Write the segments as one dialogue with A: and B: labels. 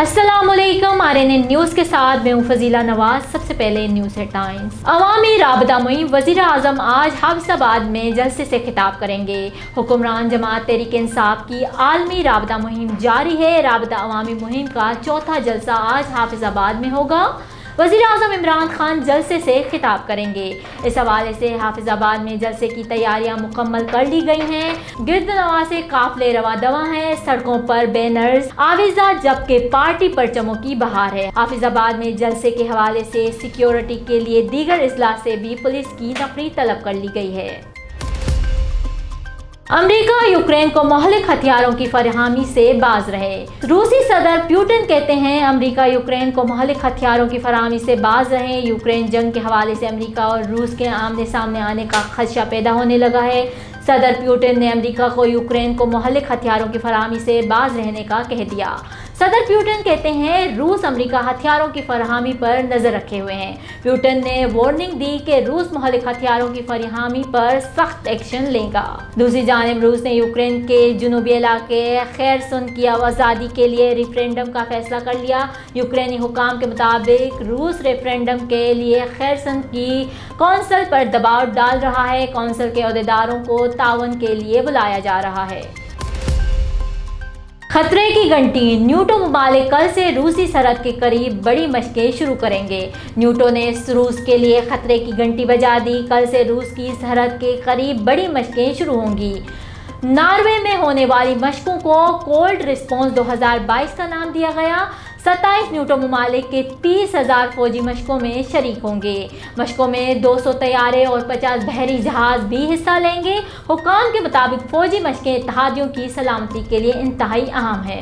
A: अस्सलामुअलैकुम RNN news के साथ मैं हूं फजीला नवाज। सबसे पहले न्यूज़ हेडलाइंस। अवामी राबता मुहिम। वज़ीर आज़म आज हाफिज़ाबाद में जलसे से खिताब करेंगे। हुक्मरान जमात तहरीक इंसाफ की आलमी राबता मुहिम जारी है। राबता अवामी मुहिम का चौथा जलसा आज हाफिज़ाबाद में होगा। वज़ीर आज़म इमरान खान जलसे से खिताब करेंगे। इस हवाले से हाफिज़ाबाद में जलसे की तैयारियां मुकम्मल कर ली गई हैं। गिरदनवा से काफिले रवा दवा हैं। सड़कों पर बैनर्स आविज़ा जबकि पार्टी परचमों की बहार है। हाफिज़ाबाद में जलसे के हवाले से सिक्योरिटी के लिए दीगर अजला से भी पुलिस की नफरी तलब कर ली गई है। अमेरिका यूक्रेन को महलिक हथियारों की फराहमी से बाज रहे। रूसी सदर पुतिन कहते हैं अमेरिका यूक्रेन को महलिक हथियारों की फराहमी से बाज रहे। यूक्रेन जंग के हवाले से अमेरिका और रूस के आमने सामने आने का खदशा पैदा होने लगा है। सदर पुतिन ने अमेरिका को यूक्रेन को महलिक हथियारों की फराहमी से बाज रहने का कह दिया। सदर पुतिन कहते हैं रूस अमेरिका हथियारों की फराहमी पर नजर रखे हुए हैं। पुतिन ने वार्निंग दी कि रूस महलिक हथियारों की फराहमी पर सख्त एक्शन लेगा। दूसरी जानिब रूस ने यूक्रेन के जुनूबी इलाके खैरसन की आज़ादी के लिए रेफरेंडम का फैसला कर लिया। यूक्रेनी हुकाम के मुताबिक रूस रेफरेंडम के लिए खैरसन की कौंसिल पर दबाव डाल रहा है। कौंसिल के अहदेदारों को तावन के लिए बुलाया जा रहा है। खतरे की घंटी। न्यूटो ममालिक कल से रूसी सरहद के करीब बड़ी मशकें शुरू करेंगे। न्यूटो ने रूस के लिए खतरे की घंटी बजा दी। कल से रूस की सरहद के करीब बड़ी मशकें शुरू होंगी। नॉर्वे में होने वाली मशकों को कोल्ड रिस्पॉन्स 2022 का नाम दिया गया। 27 न्यूटो ममालिक के 30,000 फौजी मशकों में शरीक होंगे। मशकों में 200 तैयारे और 50 बहरी जहाज भी हिस्सा लेंगे। हुकाम के मुताबिक फौजी मशकें इत्तेहादियों की सलामती के लिए इंतहाई अहम है।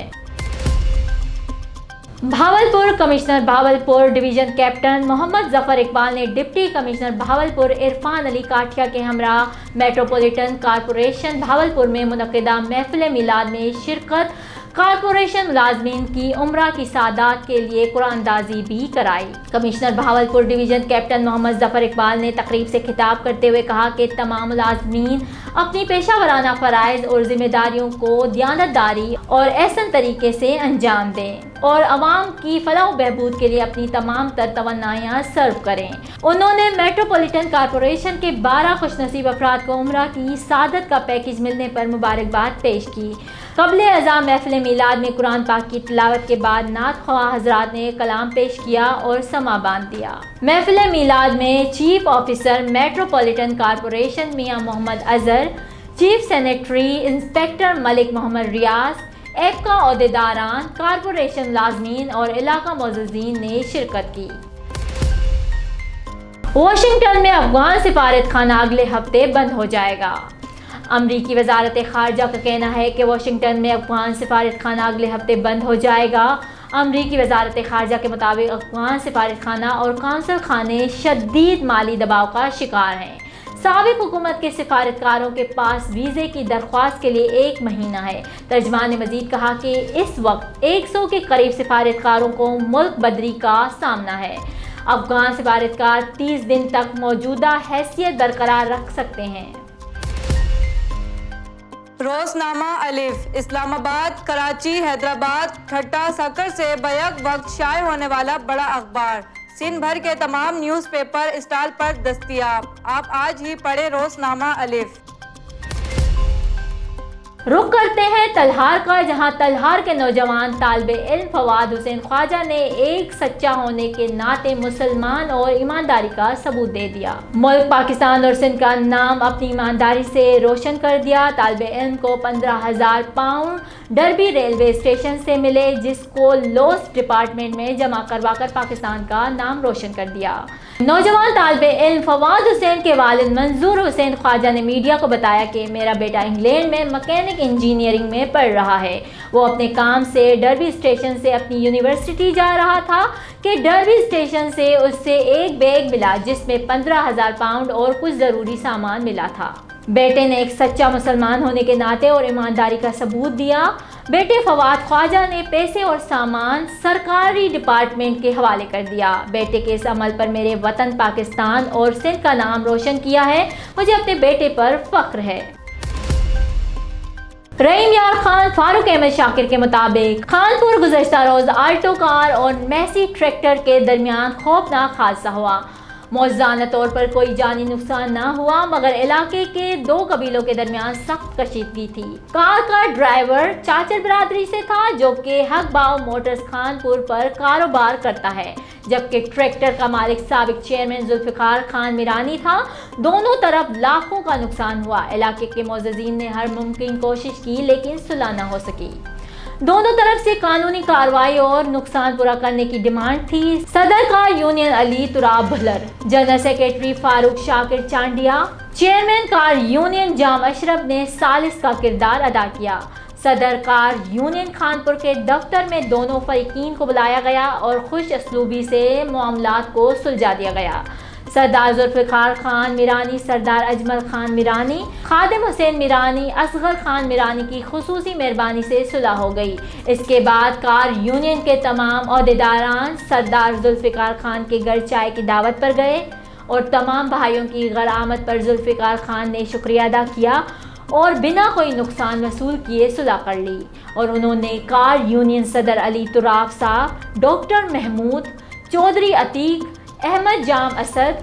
A: Bahawalpur. Commissioner Bahawalpur division captain Mohammad Zafar Iqbal ने डिप्टी कमिश्नर भावलपुर इरफान अली काठिया के हमरा मेट्रोपॉलिटन कॉरपोरेशन भावलपुर में मुनक्किदा महफिल मिलाद में शिरकत। कॉरपोरेशन मुलाजमीन की उम्रा की सादात के लिए कुरानदाजी भी कराई। Commissioner Bahawalpur division captain Mohammad Zafar Iqbal ने तकरीब से खिताब करते हुए कहा कि तमाम मुलाजमीन अपनी पेशा वराना फ़राइज़ और जिम्मेदारियों को दियानतदारी और एहसन तरीके से अंजाम दें और अवाम की फलाह बहबूद के लिए अपनी तमाम तर तवन्नायाँ सर्व करें। उन्होंने मेट्रोपॉलिटन कॉरपोरेशन के 12 खुशनसीब अफराद को उम्रा की सादत का पैकेज मिलने पर मुबारकबाद पेश की। क़ब्ल अज़ा महफिल मिलाद में कुरान पाक की तिलावत के बाद नात ख्वाह हज़रात ने कलाम पेश किया और समा बांध दिया। महफिल मिलाद में चीफ ऑफिसर मेट्रोपॉलिटन कॉरपोरेशन मियां Mohammad Azhar, chief secretary inspector Malik Mohammad Riaz, APCA अहदेदारान, कॉरपोरेशन मुलाजमीन और इलाका मोअज़्ज़ीन ने शिरकत की। वाशिंगटन में अफगान सिफारत खाना अगले हफ्ते बंद हो जाएगा। अमरीकी वजारत खारजा का कहना है कि वाशिंगटन में अफगान सिफारत खाना अगले हफ्ते बंद हो जाएगा। अमरीकी वजारत खारजा के मुताबिक अफगान सिफारत खाना और कौंसल खाने शदीद माली दबाव का शिकार हैं। साबिक हुकूमत के सिफारतकारों के पास वीज़े की दरख्वास्त के लिए 1 महीना है। तर्जमान ने मजीद कहा कि इस वक्त 100 के करीब सिफारतकारों को मुल्क बदरी का सामना है। अफगान सिफारतकार 30 दिन तक मौजूदा हैसियत बरकरार रख सकते हैं।
B: रोजनामा अलिफ। इस्लामाबाद, कराची, हैदराबाद, ठट्टा, सकर से बैक वक्त शाये होने वाला बड़ा अखबार सिंध भर के तमाम न्यूज़पेपर स्टॉल पर दस्तयाब। आप आज ही पढ़े रोजनामा अलिफ।
A: रुख करते हैं तलहार का, जहां तलहार के नौजवान तालिबे इल्म फवाद हुसैन ख्वाजा ने एक सच्चा होने के नाते मुसलमान और ईमानदारी का सबूत दे दिया। मुल्क पाकिस्तान और सिंध का नाम अपनी ईमानदारी से रोशन कर दिया। तालिबे इल्म को 15,000 पाउंड डरबी रेलवे स्टेशन से मिले, जिसको लॉस डिपार्टमेंट में जमा करवा कर पाकिस्तान का नाम रोशन कर दिया। नौजवान तालिबे इल्म फवाद हुसैन के वालिद मंजूर हुसैन ख्वाजा ने मीडिया को बताया कि मेरा बेटा इंग्लैंड में मैकेनिक इंजीनियरिंग में पढ़ रहा है। वो अपने काम से डरबी स्टेशन से अपनी यूनिवर्सिटी जा रहा था कि डरबी स्टेशन से उससे एक बैग मिला जिसमें 15,000 पाउंड और कुछ ज़रूरी सामान मिला था। बेटे ने एक सच्चा मुसलमान होने के नाते और ईमानदारी का सबूत दिया। बेटे फवाद ख्वाजा ने पैसे और सामान सरकारी डिपार्टमेंट के हवाले कर दिया। बेटे के इस अमल पर मेरे वतन पाकिस्तान और सिंध का नाम रोशन किया है। मुझे अपने बेटे पर फख्र है। रहीम यार खान फारूक अहमद शाकिर के मुताबिक खानपुर गुज़श्ता रोज आल्टो कार और मैसी ट्रैक्टर के दरमियान खौफनाक हादसा हुआ। मौजूदा तौर पर कोई जानी नुकसान न हुआ, मगर इलाके के दो कबीलों के दरमियान सख्त कशीदगी थी। कार का ड्राइवर चाचर बिरादरी से था, जो कि हक बाव मोटर्स खानपुर पर कारोबार करता है, जबकि ट्रैक्टर का मालिक साबिक चेयरमैन जुल्फिकार खान मिरानी था। दोनों तरफ लाखों का नुकसान हुआ। इलाके के मोअज़्ज़िज़ीन ने हर मुमकिन कोशिश की, लेकिन सुलह न हो सकी। दोनों तरफ से कानूनी कार्रवाई और नुकसान पूरा करने की डिमांड थी। सदर का union Ali Turab Bhullar, general secretary Farooq Shakir Chandia, chairman कार यूनियन जाम अशरफ ने सालिस का किरदार अदा किया। सदर कार यूनियन खानपुर के दफ्तर में दोनों फरीकीन को बुलाया गया और खुश असलूबी से मामलात को सुलझा दिया गया। सरदार जुल्फिकार खान मिरानी, सरदार अजमल खान मिरानी, खादिम हुसैन मिरानी, असगर खान मिरानी की खुसूसी मेहरबानी से सुलह हो गई। इसके बाद कार यूनियन के तमाम अहदेदारान सरदार जुल्फिकार खान के घर चाय की दावत पर गए और तमाम भाइयों की गरामत पर जुल्फिकार खान ने शुक्रिया अदा किया और बिना कोई नुकसान वसूल किए सुलह कर ली। और उन्होंने कार यूनियन सदर अली तुराब साहब, डॉक्टर महमूद, चौधरी अतीक, अहमद जाम असद,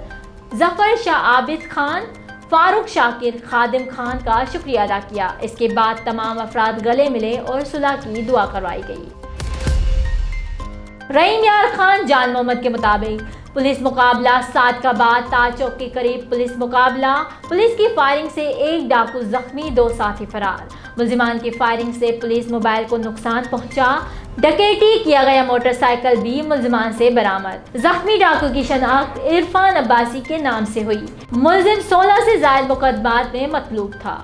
A: जफ़र शाह आबिद खान, फारूक शाकिर, खादिम खान का शुक्रिया अदा किया। इसके बाद तमाम अफराद गले मिले और सुलह की दुआ करवाई गई। रहीम यार खान जान मोहम्मद के मुताबिक पुलिस मुकाबला सादकाबाद ताज चौक के करीब पुलिस मुकाबला, पुलिस की फायरिंग से एक डाकू जख्मी, 2 साथी फरार। मुलजिमान की फायरिंग से पुलिस मोबाइल को नुकसान पहुंचा। डकैती किया गया मोटरसाइकिल भी मुलजिमान से बरामद। जख्मी डाकू की शनाख्त इरफान अब्बासी के नाम से हुई। मुलजिम 16 से ज़ायद मुकदमात में मतलूब था।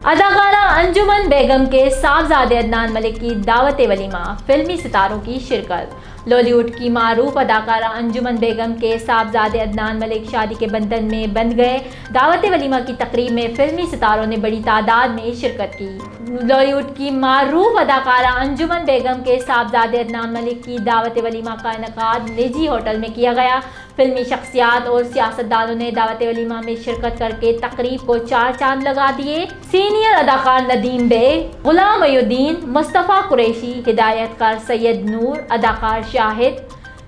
A: अदाकारा अंजुमन बेगम के साहबजादे अदनान मलिक की दावत वलीमा, फिल्मी सितारों की शिरकत। लॉलीवुड की मारूफ अदाकारा अंजुमन बेगम के साहबजादे अदनान मलिक शादी के बंधन में बंध गए। दावत वलीमा की तकरीब में फिल्मी सितारों ने बड़ी तादाद में शिरकत की। लॉलीवुड की मारूफ अदाकारा अंजुमन बेगम के साहबजादे अदनान मलिक की दावत वलीमा का इनेकाद निजी होटल में किया गया। फिल्मी शख्सियात और सियासतदानों ने दावत वलीमा में शिरकत करके तकरीब को 4 चांद लगा दिए। सीनियर अदाकार नदीम बेग, गुलाम मयूद्दीन, मुस्तफ़ा कुरैशी, हिदायतकार सैयद नूर, अदाकार शाहिद,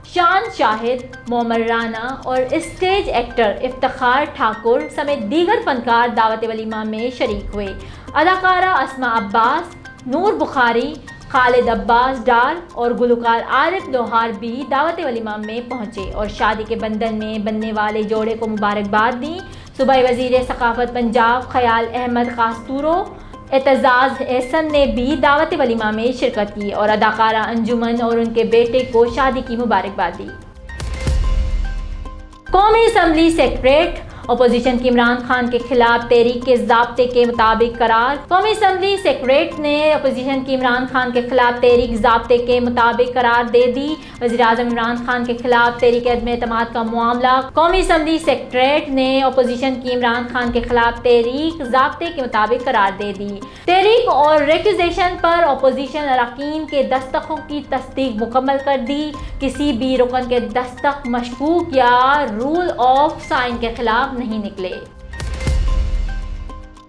A: शान शाहिद, मोहम्मद राना और स्टेज एक्टर इफ्तिखार ठाकुर समेत दीगर फनकार दावत वलीमा में शरीक हुए। अदाकारा अस्मा अब्बास, नूर बुखारी, खालिद अब्बास डार और गुलकार आरिफ लोहार भी दावत वलीमा में पहुंचे और शादी के बंधन में बनने वाले जोड़े को मुबारकबाद दी। सूबाई वज़ीर सकाफत पंजाब ख्याल अहमद खास्तूरो, एतजाज़ एहसन ने भी दावत वलीमा में शिरकत की और अदाकारा अंजुमन और उनके बेटे को शादी की मुबारकबाद दी। कौमी असम्बली सेक्रेटरी अपोजिशन की इमरान खान के खिलाफ तहरीक के ज़ाब्ते के मुताबिक करार। कौमी असम्बली सेक्रेटरी ने अपोजिशन की इमरान खान के खिलाफ तहरीक ज़ाब्ते के मुताबिक करार दे दी। वज़ीर-ए-आज़म इमरान खान के खिलाफ तहरीक अदम एतमाद का मामला। कौमी असम्बली सेक्रेटरी ने अपोजिशन की इमरान खान के खिलाफ तहरीक ज़ाब्ते के मुताबिक करार दे दी। तहरीक और रेक्यूजेशन पर अपोजिशन अरकान के दस्तखों की तस्दीक मुकम्मल कर दी। किसी भी रुकन के दस्तक मशकूक या रूल ऑफ साइन के खिलाफ नहीं निकले।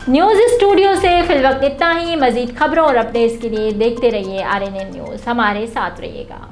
A: न्यूज़ स्टूडियो से फिलवक्त इतना ही। मजीद खबरों और अपडेट्स के लिए देखते रहिए RNN न्यूज़। हमारे साथ रहिएगा।